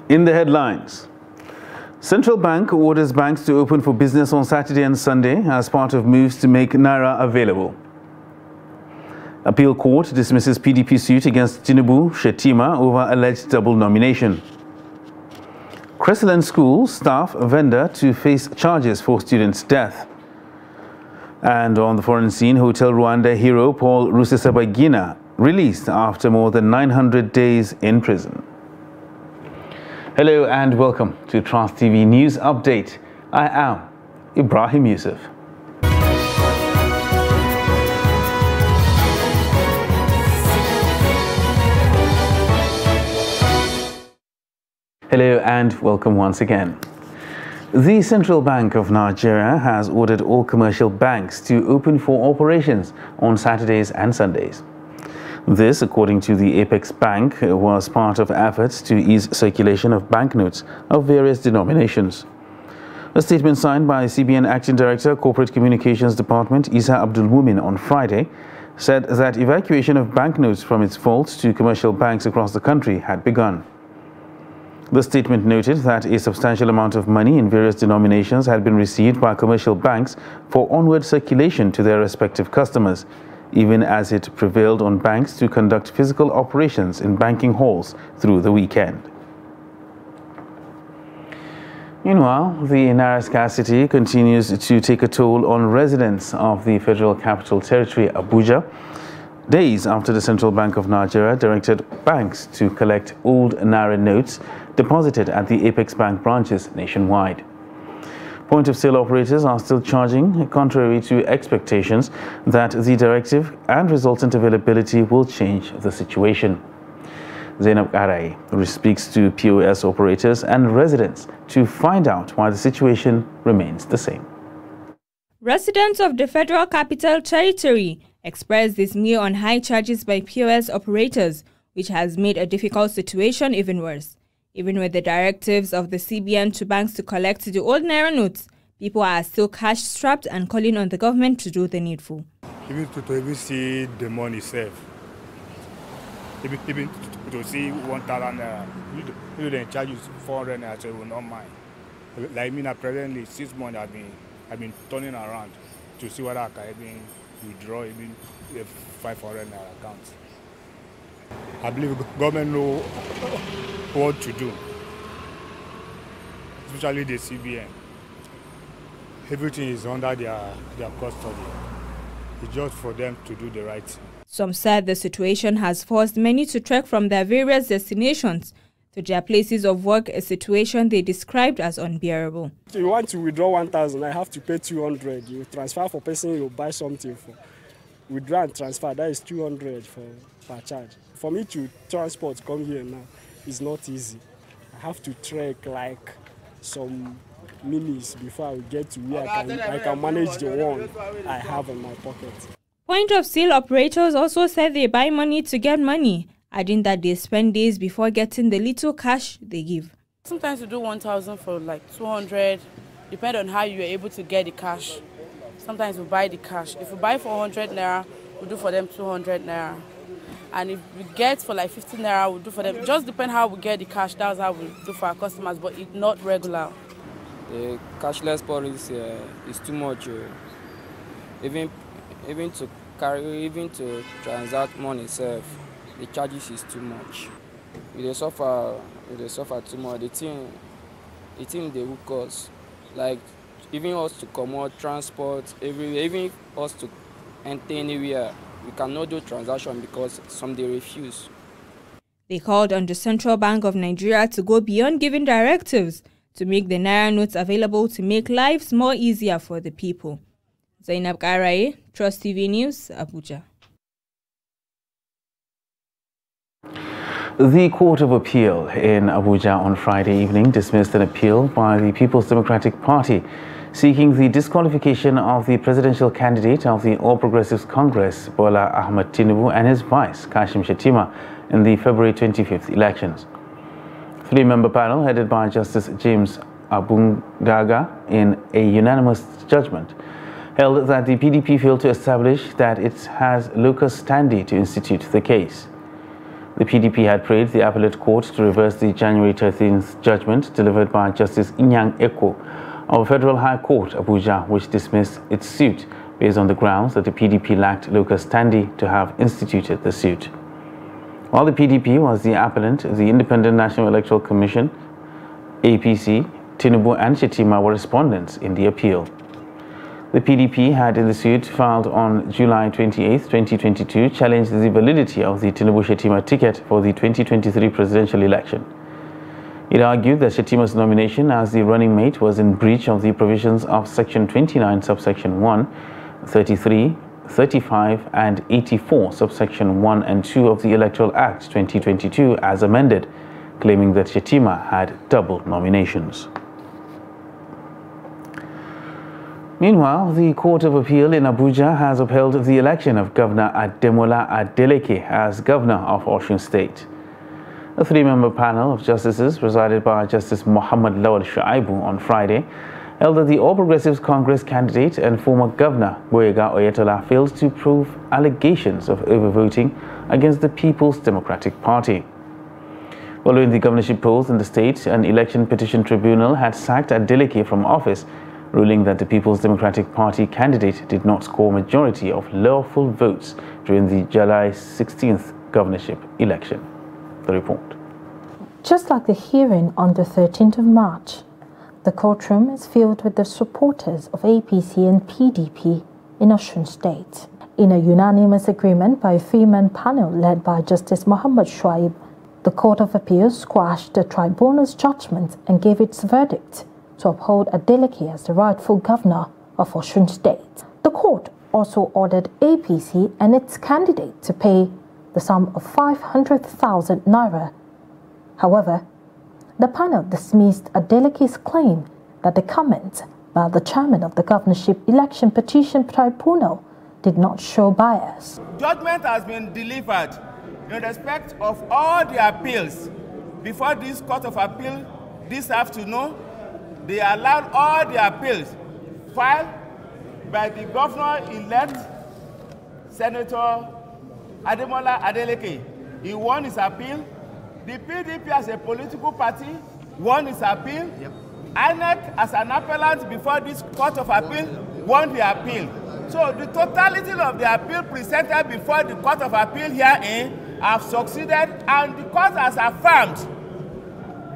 In the headlines, Central Bank orders banks to open for business on Saturday and Sunday as part of moves to make Naira available. Appeal Court dismisses PDP suit against Tinubu Shettima over alleged double nomination. Crescent School staff vendor to face charges for student's death. And on the foreign scene, Hotel Rwanda hero Paul Rusesabagina released after more than 900 days in prison. Hello and welcome to Trust TV News Update. I am Ibrahim Yusuf. Hello and welcome once again. The Central Bank of Nigeria has ordered all commercial banks to open for operations on Saturdays and Sundays. This, according to the Apex Bank, was part of efforts to ease circulation of banknotes of various denominations. A statement signed by CBN Acting Director, Corporate Communications Department, Isa Abdul Mumin, on Friday, said that evacuation of banknotes from its vaults to commercial banks across the country had begun. The statement noted that a substantial amount of money in various denominations had been received by commercial banks for onward circulation to their respective customers, even as it prevailed on banks to conduct physical operations in banking halls through the weekend. Meanwhile, the Naira scarcity continues to take a toll on residents of the Federal Capital Territory, Abuja, days after the Central Bank of Nigeria directed banks to collect old Naira notes deposited at the Apex Bank branches nationwide. Point-of-sale operators are still charging, contrary to expectations that the directive and resultant availability will change the situation. Zainab Arai speaks to POS operators and residents to find out why the situation remains the same. Residents of the Federal Capital Territory expressed dismay on high charges by POS operators, which has made a difficult situation even worse. Even with the directives of the CBN to banks to collect the old Naira notes, people are still cash-strapped and calling on the government to do the needful. Even to see the money saved, even to see 1,000 Naira, you then charge you 400 Naira, so you will not mind. Like me now, presently, 6 months I've been turning around to see whether I can even withdraw even the 500 Naira accounts. I believe government know what to do, especially the CBN. Everything is under their custody. It's just for them to do the right thing. Some said the situation has forced many to trek from their various destinations to their places of work, a situation they described as unbearable. If you want to withdraw 1,000, I have to pay 200. You transfer for person you buy something for. Withdraw and transfer, that is 200 per charge. For me to transport come here now, it's not easy. I have to trek like some minutes before I get to where I can manage the one I have in my pocket. Point-of-sale operators also said they buy money to get money, adding that they spend days before getting the little cash they give. Sometimes we do 1,000 for like 200, depending on how you are able to get the cash. Sometimes we buy the cash. If we buy for 100 Naira, we do for them 200 Naira. And if we get for like 15 Naira, we'll do for them. Just depend how we get the cash. That's how we do for our customers, but it's not regular. The cashless policy is too much. Even to transact money itself, the charges is too much. They suffer too much. The thing they hook us, like even us to come out, transport, even us to enter anywhere. We cannot do transaction because some they refuse. They called on the Central Bank of Nigeria to go beyond giving directives to make the Naira notes available to make lives more easier for the people. Zainab Arai, Trust TV News, Abuja. The Court of Appeal in Abuja on Friday evening dismissed an appeal by the People's Democratic Party seeking the disqualification of the presidential candidate of the All Progressives Congress, Bola Ahmed Tinubu, and his vice, Kashim Shettima, in the February 25th elections. Three-member panel headed by Justice James Abundaga in a unanimous judgment held that the PDP failed to establish that it has locus standi to institute the case. The PDP had prayed the appellate court to reverse the January 13th judgment delivered by Justice Inyang Eko of Federal High Court, Abuja, which dismissed its suit based on the grounds that the PDP lacked locus standi to have instituted the suit. While the PDP was the appellant, the Independent National Electoral Commission, APC, Tinubu and Shettima were respondents in the appeal. The PDP had in the suit filed on July 28, 2022, challenged the validity of the Tinubu-Shettima ticket for the 2023 presidential election. It argued that Shettima's nomination as the running mate was in breach of the provisions of Section 29, subsection 1, 33, 35 and 84, subsection 1 and 2 of the Electoral Act 2022 as amended, claiming that Shettima had double nominations. Meanwhile, the Court of Appeal in Abuja has upheld the election of Governor Ademola Adeleke as Governor of Osun State. A three-member panel of justices presided by Justice Muhammad Lawal Shuaibu on Friday held that the All Progressives Congress candidate and former Governor Gboyega Oyetola failed to prove allegations of overvoting against the People's Democratic Party. Following the governorship polls in the state, an election petition tribunal had sacked Adeleke from office, ruling that the People's Democratic Party candidate did not score majority of lawful votes during the July 16th governorship election. The report. Just like the hearing on the 13th of March, the courtroom is filled with the supporters of APC and PDP in Osun State. In a unanimous agreement by a three-man panel led by Justice Muhammad Shuaib, the Court of Appeal squashed the tribunal's judgment and gave its verdict to uphold Adeleke as the rightful governor of Osun State. The court also ordered APC and its candidate to pay the sum of 500,000 naira. However, the panel dismissed Adeleke's claim that the comment by the chairman of the governorship election petition tribunal did not show bias. Judgment has been delivered in respect of all the appeals before this Court of Appeal this afternoon. They allowed all the appeals filed by the governor-elect, Senator Ademola Adeleke. He won his appeal. The PDP as a political party won his appeal. INEC as an appellant before this Court of Appeal won the appeal. So the totality of the appeal presented before the Court of Appeal herein have succeeded, and the court has affirmed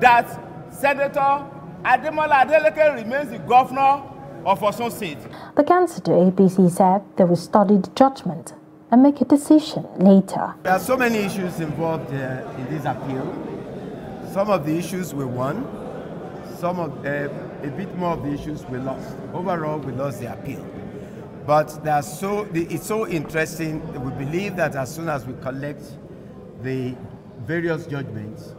that Senator Ademola Adeleke remains the governor of Osun State. The candidate APC said they will study the judgment and make a decision later. There are so many issues involved in this appeal. Some of the issues we won, a bit more of the issues we lost. Overall, we lost the appeal. But it's so interesting that we believe that as soon as we collect the various judgments,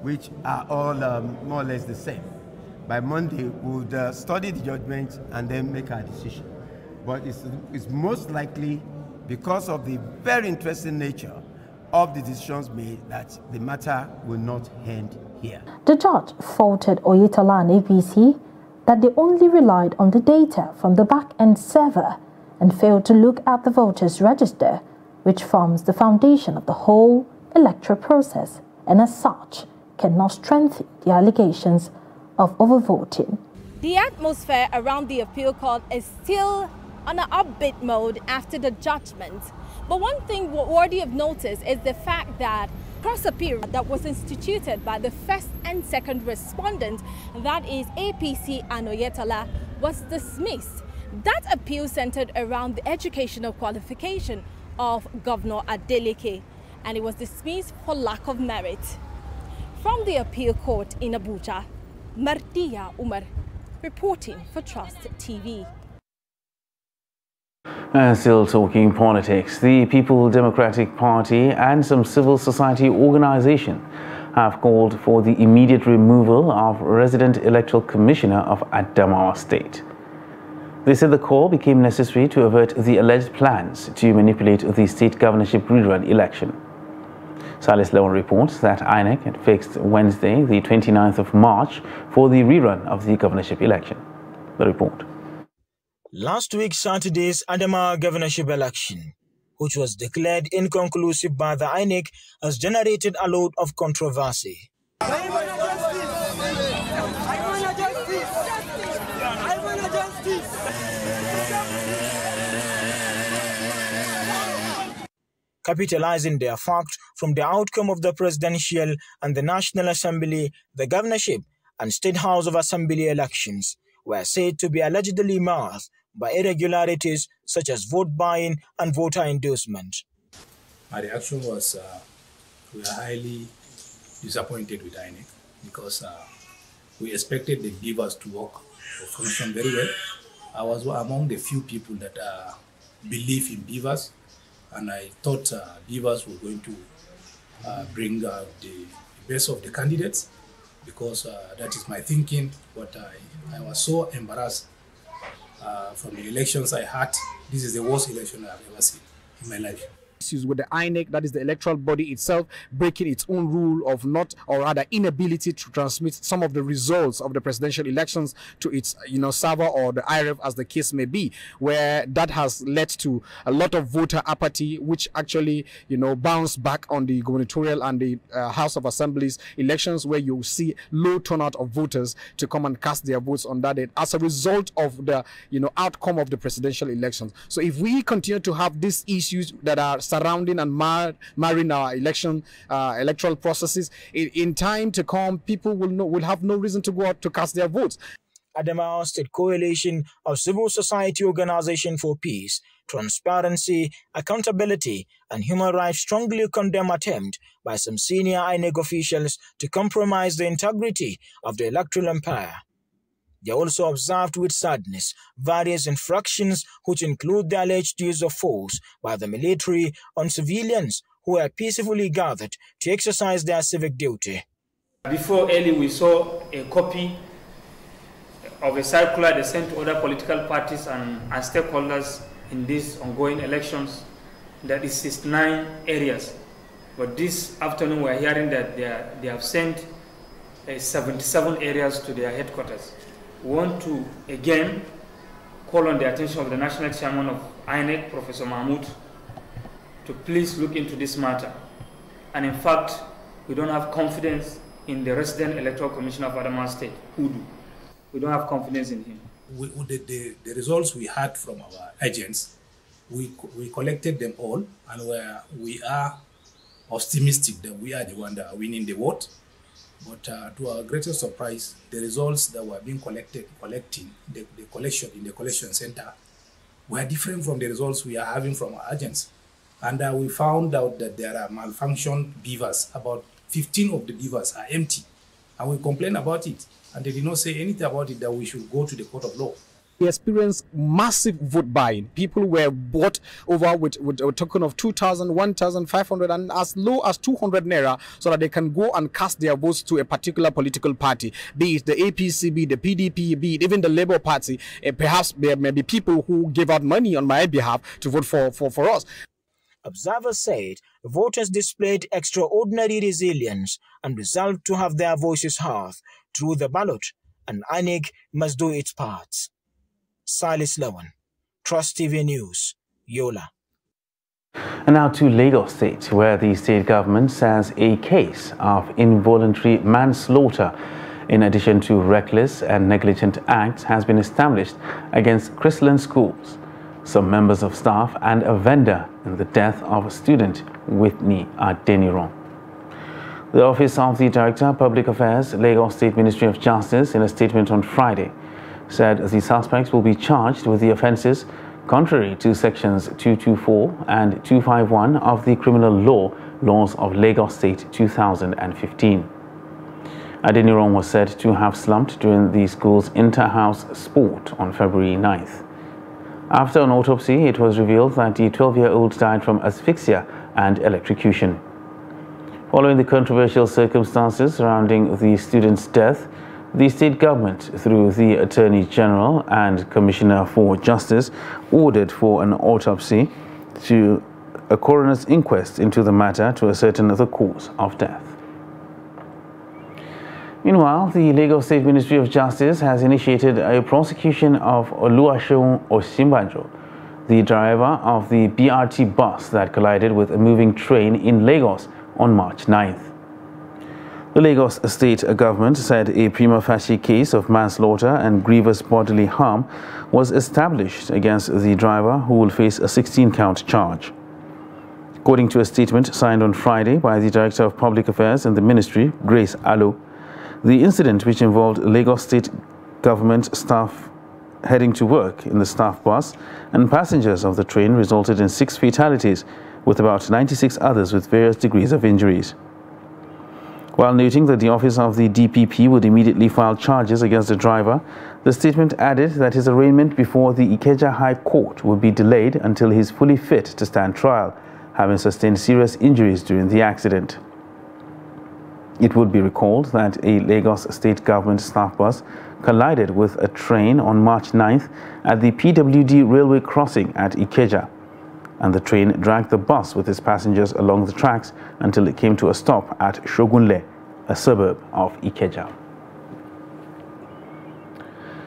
which are all more or less the same, by Monday, we would study the judgment and then make our decision. But it's most likely, because of the very interesting nature of the decisions made, that the matter will not end here. The judge faulted Oyetola and APC that they only relied on the data from the back-end server and failed to look at the voters' register, which forms the foundation of the whole electoral process, and as such cannot strengthen the allegations of overvoting. The atmosphere around the appeal court is still on an upbeat mode after the judgment. But one thing worthy of notice is the fact that cross-appeal that was instituted by the first and second respondent, that is APC and Oyetola, was dismissed. That appeal centered around the educational qualification of Governor Adeleke, and it was dismissed for lack of merit. From the appeal court in Abuja, Martia Umar, reporting for Trust TV. Still talking politics, the People's Democratic Party and some civil society organizations have called for the immediate removal of resident electoral commissioner of Adamawa State. They said the call became necessary to avert the alleged plans to manipulate the state governorship rerun election. Salis Leon reports that INEC had fixed Wednesday, the 29th of March, for the rerun of the governorship election. The report. Last week Saturday's Adamawa governorship election which was declared inconclusive by the INEC, has generated a lot of controversy. Capitalizing their fact from the outcome of the presidential and the National Assembly, the governorship and State House of Assembly elections were said to be allegedly marred by irregularities such as vote buying and voter endorsement. My reaction was we are highly disappointed with INEC because we expected the beavers to work or function very well. I was among the few people that believe in beavers, and I thought beavers were going to bring out the best of the candidates, because that is my thinking. But I was so embarrassed from the elections I had. This is the worst election I've ever seen in my life. Issues with the INEC, that is the electoral body itself, breaking its own rule of not, or rather inability to transmit some of the results of the presidential elections to its server or the IREF, as the case may be, where that has led to a lot of voter apathy, which actually bounced back on the gubernatorial and the House of Assemblies elections, where you see low turnout of voters to come and cast their votes on that day as a result of the outcome of the presidential elections. So if we continue to have these issues that are surrounding and marring our electoral processes, in time to come, people will have no reason to go out to cast their votes. Adamawa State Coalition of Civil Society Organization for Peace, Transparency, Accountability and Human Rights strongly condemn attempt by some senior INEC officials to compromise the integrity of the electoral empire. They also observed with sadness various infractions, which include the alleged use of force by the military on civilians who were peacefully gathered to exercise their civic duty. Before early, we saw a copy of a circular they sent to other political parties and stakeholders in these ongoing elections that is 69 areas. But this afternoon, we are hearing that they have sent 77 areas to their headquarters. We want to again call on the attention of the National Chairman of INEC, Professor Mahmoud, to please look into this matter. And in fact, we don't have confidence in the resident electoral commissioner of Adamawa State, Hudu. We don't have confidence in him. The results we had from our agents, we collected them all, and we are optimistic that we are the one that are winning the vote. But to our greatest surprise, the results that were being collecting the collection in the collection center were different from the results we are having from our agents. And we found out that there are malfunctioned beavers. About 15 of the beavers are empty. And we complained about it. And they did not say anything about it, that we should go to the court of law. We experienced massive vote buying. People were bought over with a token of 2,000, 1,500 and as low as 200 naira, so that they can go and cast their votes to a particular political party, be it the APC, be it the PDP, be it even the Labour Party. Perhaps there may be people who gave out money on my behalf to vote for us. Observers said voters displayed extraordinary resilience and resolved to have their voices heard through the ballot, and INEC must do its part. Silas Lawan, Trust TV News, Yola. And now to Lagos State, where the state government says a case of involuntary manslaughter, in addition to reckless and negligent acts, has been established against Chrisland schools, some members of staff and a vendor in the death of student Whitney Adeniran. The Office of the Director of Public Affairs, Lagos State Ministry of Justice, in a statement on Friday, said the suspects will be charged with the offences contrary to sections 224 and 251 of the criminal laws of Lagos State 2015. Adeniran was said to have slumped during the school's inter-house sport on February 9th. After an autopsy, it was revealed that the 12-year-old died from asphyxia and electrocution. Following the controversial circumstances surrounding the student's death, the state government, through the Attorney General and Commissioner for Justice, ordered for an autopsy to a coroner's inquest into the matter to ascertain the cause of death. Meanwhile, the Lagos State Ministry of Justice has initiated a prosecution of Oluwaseun Osinbajo, the driver of the BRT bus that collided with a moving train in Lagos on March 9th. The Lagos State Government said a prima facie case of manslaughter and grievous bodily harm was established against the driver, who will face a 16-count charge. According to a statement signed on Friday by the Director of Public Affairs in the Ministry, Grace Allo, the incident, which involved Lagos State Government staff heading to work in the staff bus and passengers of the train, resulted in 6 fatalities, with about 96 others with various degrees of injuries. While noting that the office of the DPP would immediately file charges against the driver, the statement added that his arraignment before the Ikeja High Court would be delayed until he is fully fit to stand trial, having sustained serious injuries during the accident. It would be recalled that a Lagos State Government staff bus collided with a train on March 9th at the PWD railway crossing at Ikeja, and the train dragged the bus with its passengers along the tracks until it came to a stop at Shogunle, a suburb of Ikeja.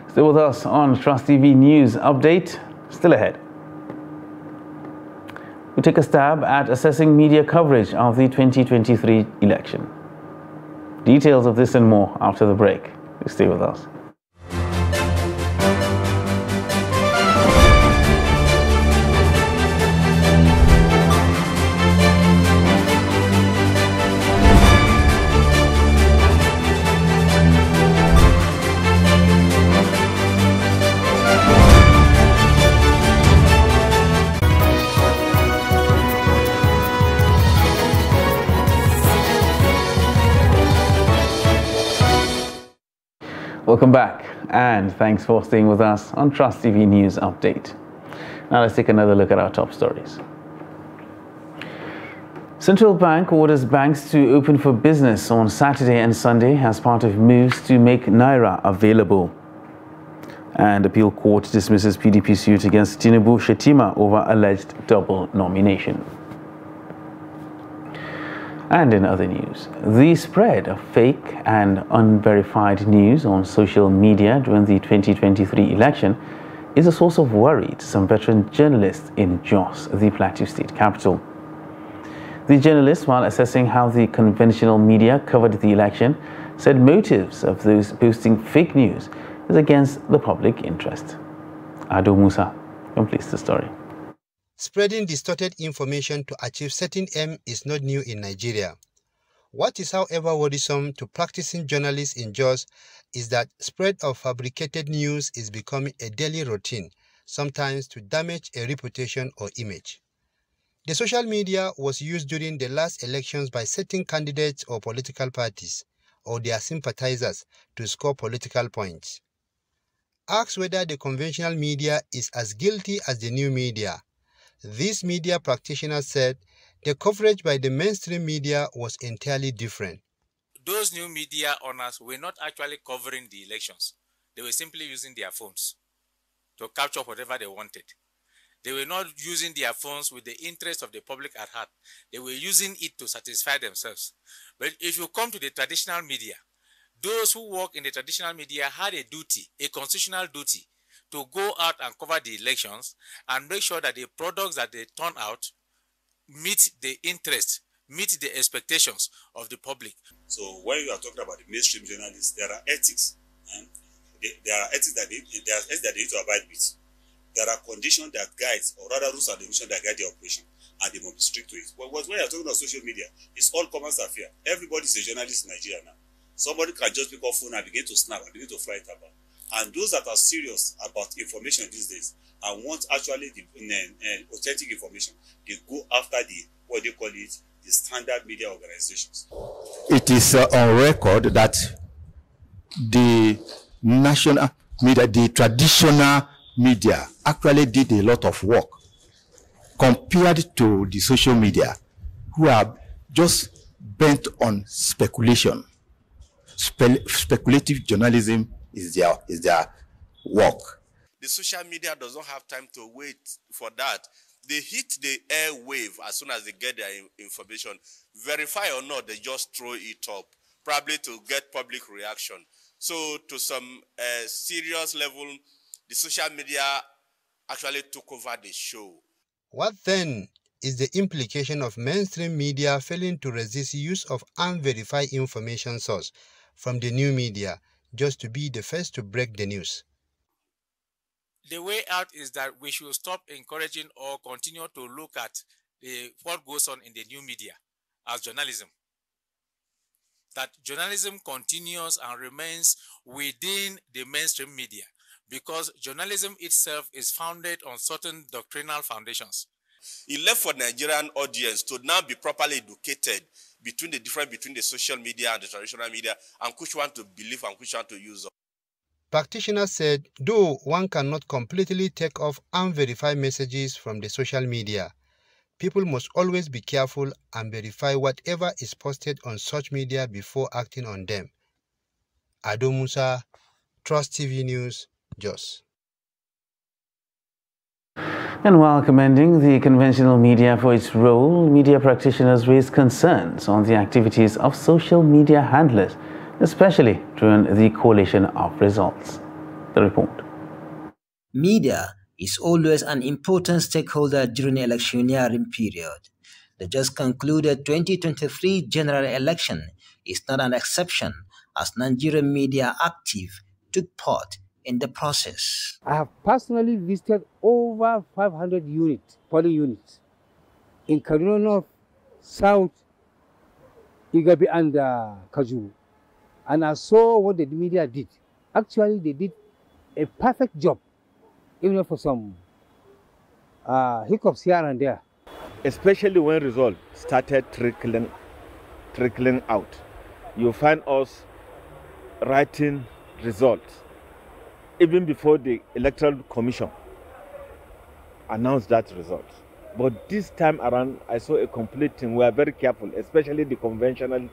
Stay with us on Trust TV News Update. Still ahead, we take a stab at assessing media coverage of the 2023 election. Details of this and more after the break. Stay with us. Welcome back, and thanks for staying with us on Trust TV News Update. Now let's take another look at our top stories. Central Bank orders banks to open for business on Saturday and Sunday as part of moves to make Naira available. And appeal court dismisses PDP suit against Tinubu Shettima over alleged double nomination. And in other news, the spread of fake and unverified news on social media during the 2023 election is a source of worry to some veteran journalists in Jos, the Plateau State capital. The journalists, while assessing how the conventional media covered the election, said motives of those posting fake news is against the public interest. Ado Musa completes the story. Spreading distorted information to achieve certain aim is not new in Nigeria. What is, however, worrisome to practicing journalists in Jos is that spread of fabricated news is becoming a daily routine, sometimes to damage a reputation or image. The social media was used during the last elections by certain candidates or political parties or their sympathizers to score political points. Asked whether the conventional media is as guilty as the new media, these media practitioners said the coverage by the mainstream media was entirely different. Those new media owners were not actually covering the elections. They were simply using their phones to capture whatever they wanted. They were not using their phones with the interest of the public at heart. They were using it to satisfy themselves. But if you come to the traditional media, those who work in the traditional media had a duty, a constitutional duty, to go out and cover the elections and make sure that the products that they turn out meet the interest, meet the expectations of the public. So when you are talking about the mainstream journalists, there are ethics, and there are ethics that they need to abide with. There are conditions that guides, or rather rules and regulations that guide the operation, and they must be strict to it. But when you are talking about social media, it's all common affair. Everybody is a journalist in Nigeria now. Somebody can just pick up phone and begin to snap and begin to fly it about. And those that are serious about information these days and want actually the authentic information, they go after the, what they call it, the standard media organizations. It is on record that the national media, the traditional media, actually did a lot of work compared to the social media, who are just bent on speculation. Speculative journalism is their work. The social media does not have time to wait for that. They hit the airwave as soon as they get their information. Verify or not, they just throw it up, probably to get public reaction. So to some serious level, the social media actually took over the show. What then is the implication of mainstream media failing to resist use of unverified information source from the new media just to be the first to break the news? The way out is that we should stop encouraging or continue to look at what goes on in the new media as journalism. That journalism continues and remains within the mainstream media, because journalism itself is founded on certain doctrinal foundations. It left for Nigerian audience to now be properly educated between the difference between the social media and the traditional media, and which one to believe and which one to use. Practitioners said, though one cannot completely take off unverified messages from the social media, people must always be careful and verify whatever is posted on such media before acting on them. Ado Musa, Trust TV News, Jos. And while commending the conventional media for its role, media practitioners raised concerns on the activities of social media handlers, especially during the collation of results. The report. Media is always an important stakeholder during the electioneering period. The just concluded 2023 general election is not an exception, as Nigerian media active took part in the process. I have personally visited over 500 polling units in Kaduna North, South, Igabi and Kajuru. And I saw what the media did. Actually, they did a perfect job, even for some hiccups here and there. Especially when results started trickling out. You find us writing results even before the Electoral Commission announced that result. But this time around, I saw a complete thing. We are very careful, especially the conventional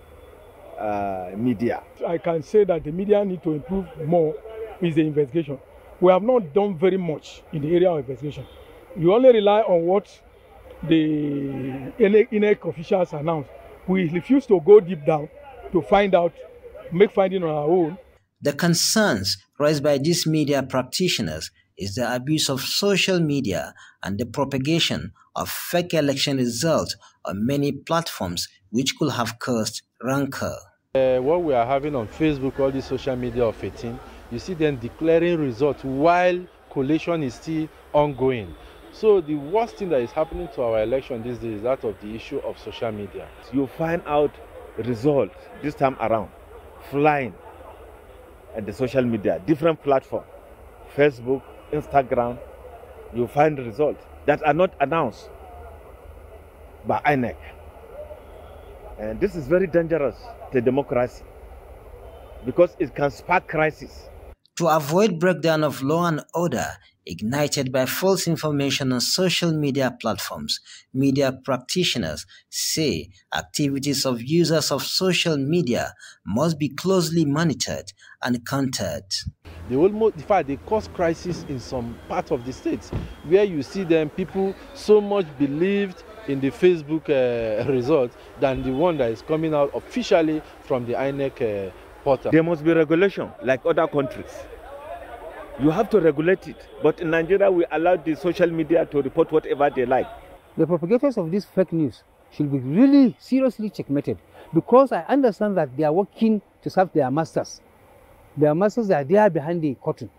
media. I can say that the media need to improve more with the investigation. We have not done very much in the area of investigation. You only rely on what the INEC officials announce. We refuse to go deep down to find out, make finding on our own. The concerns raised by these media practitioners is the abuse of social media and the propagation of fake election results on many platforms, which could have caused rancor. What we are having on Facebook, all the social media of 18, you see them declaring results while collation is still ongoing. So the worst thing that is happening to our election these days is that of the issue of social media. You find out results this time around flying at the social media, different platforms, Facebook, Instagram. You find results that are not announced by INEC. And this is very dangerous to democracy because it can spark crisis. To avoid breakdown of law and order ignited by false information on social media platforms, media practitioners say activities of users of social media must be closely monitored and countered. In fact, they cause crisis in some parts of the states where you see them, people so much believed in the Facebook results than the one that is coming out officially from the INEC portal. There must be regulation like other countries. You have to regulate it. But in Nigeria, we allow the social media to report whatever they like. The propagators of this fake news should be really seriously checkmated, because I understand that they are working to serve their masters. Their masters are there behind the curtain.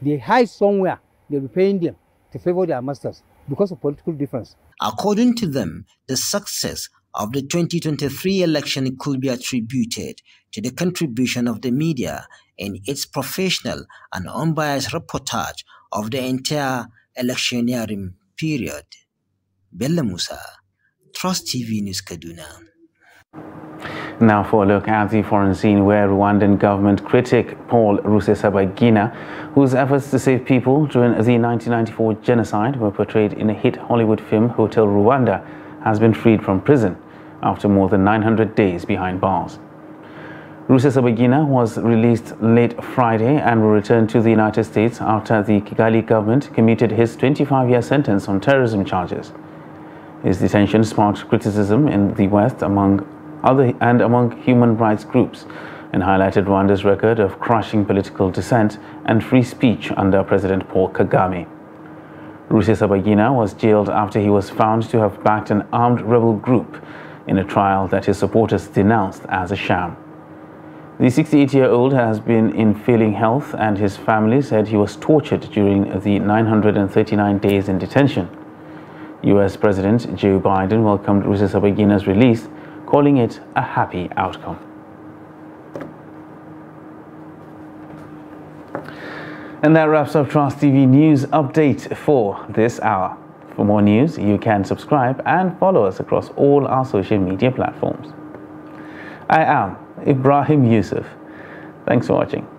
They hide somewhere. They'll be paying them to favor their masters because of political difference. According to them, the success of the 2023 election could be attributed to the contribution of the media in its professional and unbiased reportage of the entire electioneering period. Bello Musa, Trust TV News, Kaduna. Now for a look at the foreign scene, where Rwandan government critic Paul Rusesabagina, whose efforts to save people during the 1994 genocide were portrayed in a hit Hollywood film Hotel Rwanda, has been freed from prison after more than 900 days behind bars. Rusesabagina was released late Friday and will return to the United States after the Kigali government commuted his 25-year sentence on terrorism charges. His detention sparked criticism in the West among human rights groups, and highlighted Rwanda's record of crushing political dissent and free speech under President Paul Kagame. Rusesabagina was jailed after he was found to have backed an armed rebel group in a trial that his supporters denounced as a sham. The 68-year-old has been in failing health, and his family said he was tortured during the 939 days in detention. U.S. President Joe Biden welcomed Rusesabagina's release, calling it a happy outcome. And that wraps up Trust TV News Update for this hour. For more news, you can subscribe and follow us across all our social media platforms. I am Ibrahim Yusuf. Thanks for watching.